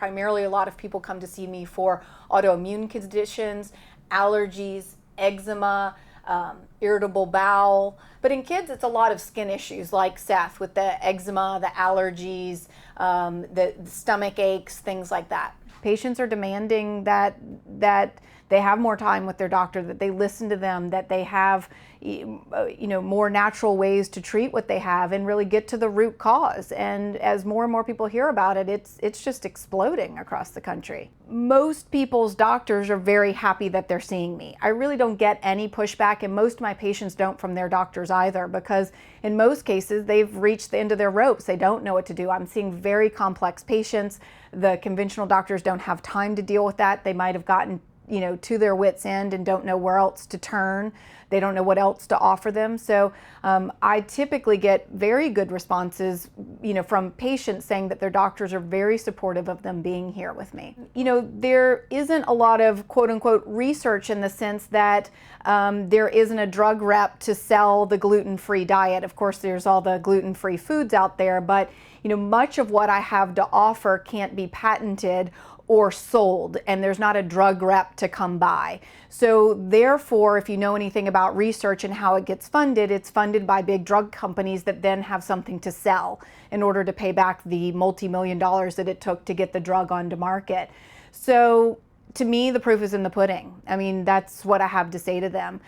Primarily, a lot of people come to see me for autoimmune conditions, allergies, eczema, irritable bowel. But in kids, it's a lot of skin issues like Seth with the eczema, the allergies, the stomach aches, things like that. Patients are demanding that they have more time with their doctor, that they listen to them, that they have more natural ways to treat what they have and really get to the root cause. And as more and more people hear about it, it's just exploding across the country. Most people's doctors are very happy that they're seeing me. I really don't get any pushback, and most of my patients don't from their doctors either, because in most cases they've reached the end of their ropes. They don't know what to do. I'm seeing very complex patients. The conventional doctors don't have time to deal with that. They might have gotten to their wits' end and don't know where else to turn. They don't know what else to offer them. So I typically get very good responses, from patients saying that their doctors are very supportive of them being here with me. There isn't a lot of quote unquote research in the sense that there isn't a drug rep to sell the gluten-free diet. Of course, there's all the gluten-free foods out there, but much of what I have to offer can't be patented or sold, and there's not a drug rep to come by. So therefore, if you know anything about research and how it gets funded, it's funded by big drug companies that then have something to sell in order to pay back the multi-million dollars that it took to get the drug onto market. So to me, the proof is in the pudding. I mean, that's what I have to say to them.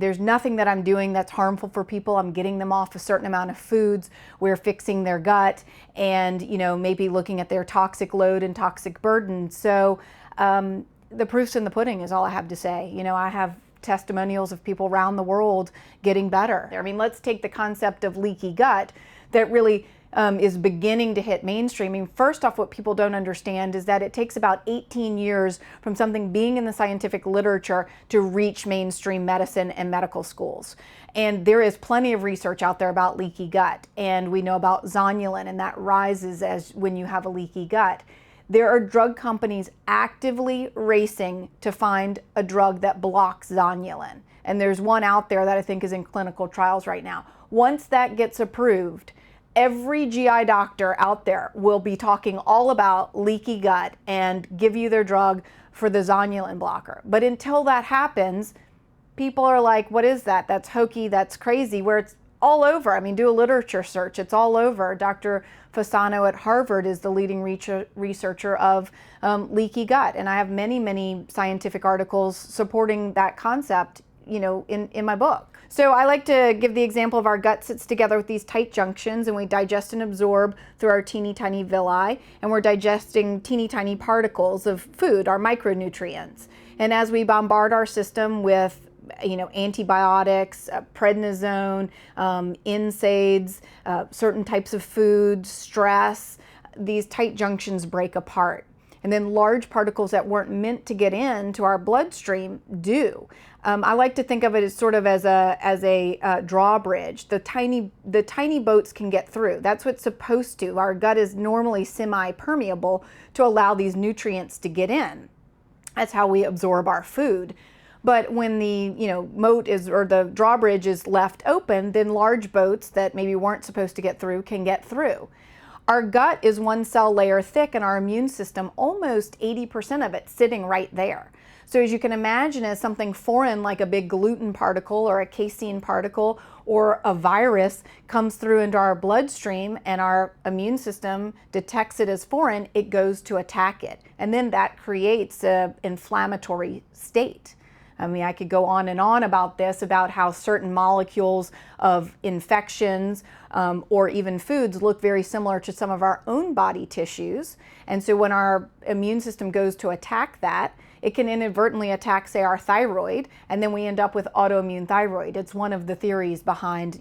There's nothing that I'm doing that's harmful for people. I'm getting them off a certain amount of foods. We're fixing their gut and, maybe looking at their toxic load and toxic burden. So the proof's in the pudding is all I have to say. I have testimonials of people around the world getting better. I mean, let's take the concept of leaky gut that really is beginning to hit mainstreaming. First off, what people don't understand is that it takes about 18 years from something being in the scientific literature to reach mainstream medicine and medical schools. And there is plenty of research out there about leaky gut. And we know about zonulin, and that rises as when you have a leaky gut. There are drug companies actively racing to find a drug that blocks zonulin. And there's one out there that I think is in clinical trials right now. Once that gets approved, every GI doctor out there will be talking all about leaky gut and give you their drug for the zonulin blocker. But until that happens, people are like, what is that? That's hokey, that's crazy, where it's all over. I mean, do a literature search, it's all over. Dr. Fasano at Harvard is the leading researcher of leaky gut. And I have many, many scientific articles supporting that concept, in my book. So I like to give the example of our gut sits together with these tight junctions, and we digest and absorb through our teeny tiny villi, and we're digesting teeny tiny particles of food, our micronutrients. And as we bombard our system with antibiotics, prednisone, NSAIDs, certain types of foods, stress, these tight junctions break apart. And then large particles that weren't meant to get into our bloodstream do. I like to think of it as sort of as a drawbridge. The tiny boats can get through. That's what's supposed to. Our gut is normally semi-permeable to allow these nutrients to get in. That's how we absorb our food. But when the moat is, or the drawbridge is left open, then large boats that maybe weren't supposed to get through can get through. Our gut is one cell layer thick, and our immune system, almost 80% of it sitting right there. So as you can imagine, as something foreign like a big gluten particle or a casein particle or a virus comes through into our bloodstream and our immune system detects it as foreign, it goes to attack it. And then that creates an inflammatory state. I mean, I could go on and on about this, about how certain molecules of infections or even foods look very similar to some of our own body tissues. And so when our immune system goes to attack that, it can inadvertently attack, say, our thyroid, and then we end up with autoimmune thyroid. It's one of the theories behind,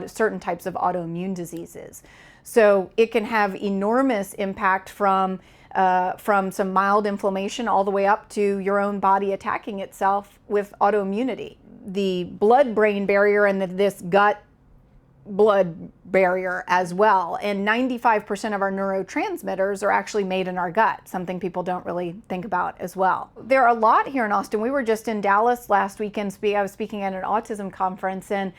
certain types of autoimmune diseases. So it can have enormous impact from some mild inflammation all the way up to your own body attacking itself with autoimmunity. The blood-brain barrier and this gut-blood barrier as well. And 95% of our neurotransmitters are actually made in our gut, something people don't really think about as well. There are a lot here in Austin. We were just in Dallas last weekend. I was speaking at an autism conference, and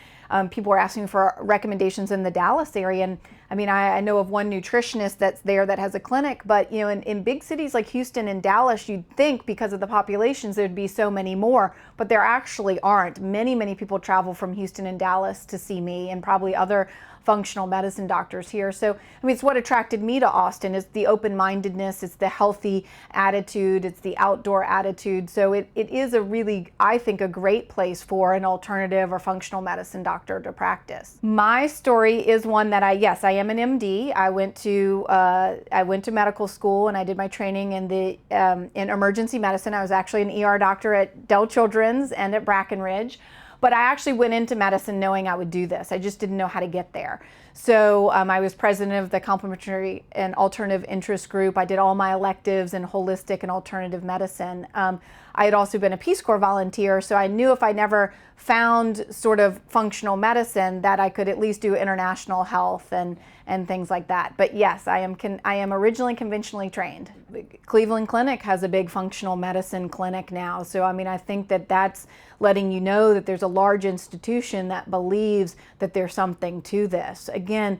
people were asking for recommendations in the Dallas area. And I mean, I know of one nutritionist that's there that has a clinic, but you know, in big cities like Houston and Dallas, you'd think because of the populations there'd be so many more, but there actually aren't. Many people travel from Houston and Dallas to see me, and probably other functional medicine doctors here. So, I mean, it's what attracted me to Austin is the open-mindedness, it's the healthy attitude, it's the outdoor attitude. So it is a really, I think, a great place for an alternative or functional medicine doctor to practice. My story is one that I am an MD. I went to medical school and I did my training in emergency medicine. I was actually an ER doctor at Dell Children's and at Brackenridge. But I actually went into medicine knowing I would do this. I just didn't know how to get there. So I was president of the complementary and alternative interest group. I did all my electives in holistic and alternative medicine. I had also been a Peace Corps volunteer, so I knew if I never found sort of functional medicine that I could at least do international health and things like that. But yes, I am originally conventionally trained. Cleveland Clinic has a big functional medicine clinic now. So I mean, I think that that's letting you know that there's a large institution that believes that there's something to this. Again,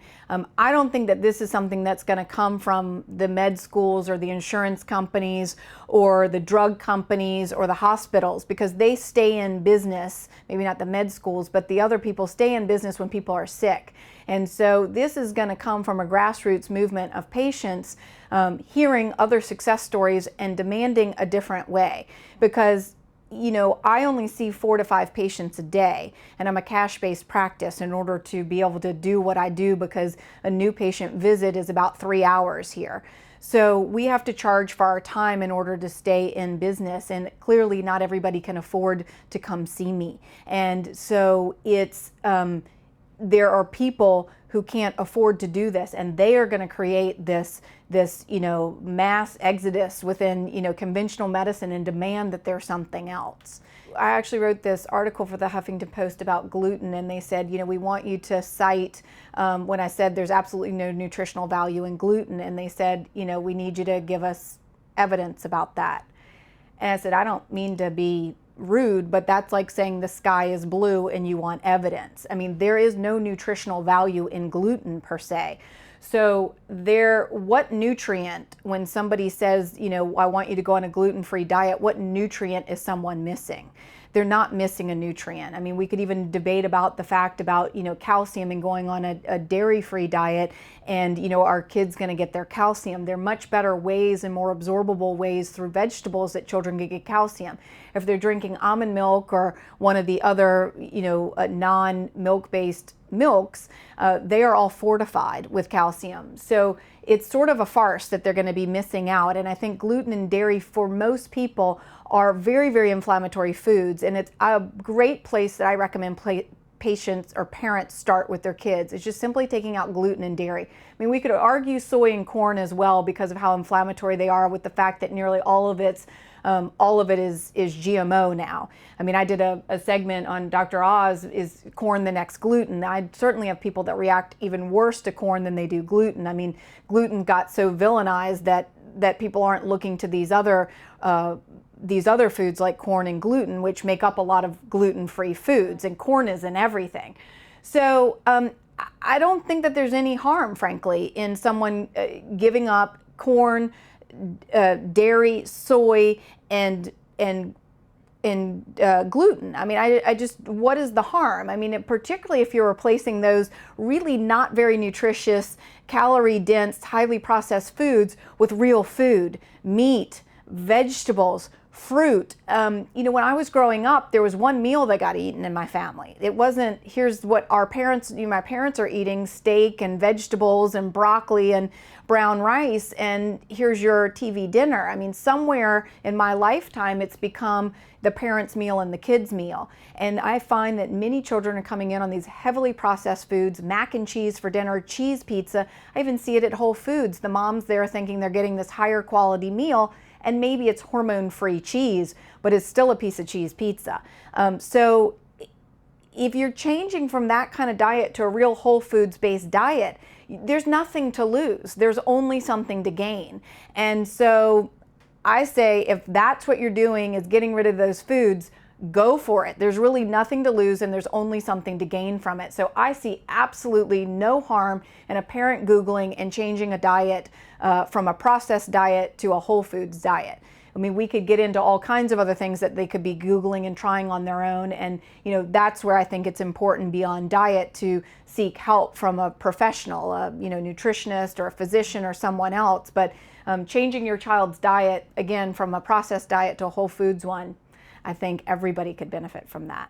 I don't think that this is something that's going to come from the med schools or the insurance companies or the drug companies or the hospitals, because they stay in business, maybe not the med schools, but the other people stay in business when people are sick. And so this is going to come from a grassroots movement of patients hearing other success stories and demanding a different way. Because you know, I only see 4 to 5 patients a day, and I'm a cash-based practice in order to be able to do what I do, because a new patient visit is about 3 hours here. So we have to charge for our time in order to stay in business, and clearly not everybody can afford to come see me. And so it's there are people who can't afford to do this, and they are going to create this you know, mass exodus within, you know, conventional medicine and demand that there's something else. I actually wrote this article for the Huffington Post about gluten, and they said, you know, we want you to cite, when I said there's absolutely no nutritional value in gluten, and they said, you know, we need you to give us evidence about that. And I said, I don't mean to be rude, but that's like saying the sky is blue and you want evidence. I mean, there is no nutritional value in gluten per se. So what nutrient, when somebody says, you know, I want you to go on a gluten-free diet, what nutrient is someone missing? They're not missing a nutrient. I mean, we could even debate about the fact about, you know, calcium and going on a dairy-free diet, and, you know, are kids going to get their calcium? There are much better ways and more absorbable ways through vegetables that children can get calcium. If they're drinking almond milk or one of the other, you know, non-milk-based milks, they are all fortified with calcium. So it's sort of a farce that they're going to be missing out. And I think gluten and dairy for most people are very inflammatory foods, and it's a great place that I recommend patients or parents start with their kids. It's just simply taking out gluten and dairy. I mean, we could argue soy and corn as well because of how inflammatory they are, with the fact that nearly all of it is GMO now. I mean, I did a segment on Dr. Oz, is corn the next gluten? I certainly have people that react even worse to corn than they do gluten. I mean, gluten got so villainized that people aren't looking to these other foods like corn and gluten, which make up a lot of gluten-free foods, and corn is in everything. So I don't think that there's any harm, frankly, in someone giving up corn, dairy, soy, and gluten. I mean, I just, what is the harm? I mean, particularly if you're replacing those really not very nutritious, calorie-dense, highly processed foods with real food, meat, vegetables, fruit. You know, when I was growing up, there was one meal that got eaten in my family. It wasn't, here's what our parents, you know, my parents are eating steak and vegetables and broccoli and brown rice, and here's your TV dinner. I mean, somewhere in my lifetime, it's become the parents' meal and the kids' meal. And I find that many children are coming in on these heavily processed foods, mac and cheese for dinner, cheese pizza. I even see it at Whole Foods. The moms there thinking they're getting this higher quality meal, and maybe it's hormone-free cheese, but it's still a piece of cheese pizza. So if you're changing from that kind of diet to a real whole foods based diet, there's nothing to lose. There's only something to gain. And so I say, if that's what you're doing is getting rid of those foods, go for it. There's really nothing to lose and there's only something to gain from it. So I see absolutely no harm in a parent Googling and changing a diet from a processed diet to a whole foods diet. I mean, we could get into all kinds of other things that they could be Googling and trying on their own. And, that's where I think it's important beyond diet to seek help from a professional, nutritionist or a physician or someone else. But changing your child's diet, again, from a processed diet to a whole foods one, I think everybody could benefit from that.